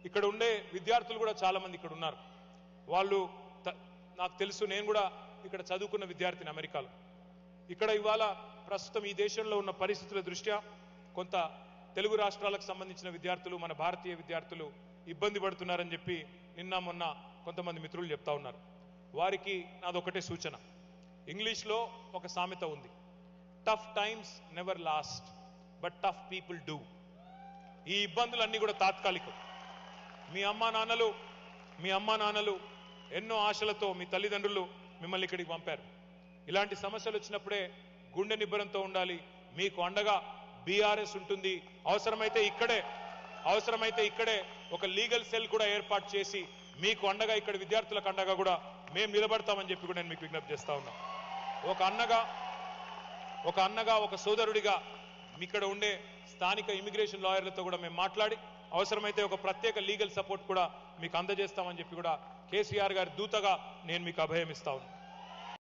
ఇక్కడ ఉండే విద్యార్థులు కూడా చాలా మంది ఇక్కడ ఉన్నారు. వాళ్ళు నాకు తెలుసు, నేను కూడా ఇక్కడ చదువుకున్న విద్యార్థిని అమెరికాలో. ఇక్కడ ఇవాళ ప్రస్తుతం ఈ దేశంలో ఉన్న పరిస్థితుల దృష్ట్యా కొంత తెలుగు రాష్ట్రాలకు సంబంధించిన విద్యార్థులు, మన భారతీయ విద్యార్థులు ఇబ్బంది పడుతున్నారని చెప్పి నిన్న మొన్న కొంతమంది మిత్రులు చెప్తా ఉన్నారు. వారికి నాదొకటే సూచన. ఇంగ్లీష్లో ఒక సామెత ఉంది, tough times never lost but tough people do. ఈ ఇబ్బందులన్నీ కూడా తాత్కాలికం. మీ అమ్మా నాన్నలు ఎన్నో ఆశలతో మీ తల్లిదండ్రులు మిమ్మల్ని ఇక్కడికి పంపారు. ఇలాంటి సమస్యలు వచ్చినప్పుడే గుండె నిబ్బరంతో ఉండాలి. మీకు అండగా బీఆర్ఎస్ ఉంటుంది. అవసరమైతే ఇక్కడే ఒక లీగల్ సెల్ కూడా ఏర్పాటు చేసి మీకు అండగా, ఇక్కడ విద్యార్థులకు అండగా కూడా మేము నిలబడతామని చెప్పి కూడా నేను మీకు విజ్ఞప్తి చేస్తా ఉన్నా. ఒక అన్నగా ఒక సోదరుడిగా ఇక్కడ ఉండే స్థానిక ఇమిగ్రేషన్ లాయర్లతో కూడా మేము మాట్లాడి అవసరమైతే ఒక ప్రత్యేక లీగల్ సపోర్ట్ కూడా మీకు అందజేస్తామని చెప్పి కూడా కేసీఆర్ గారి దూతగా నేను మీకు అభయం ఇస్తా ఉన్నా.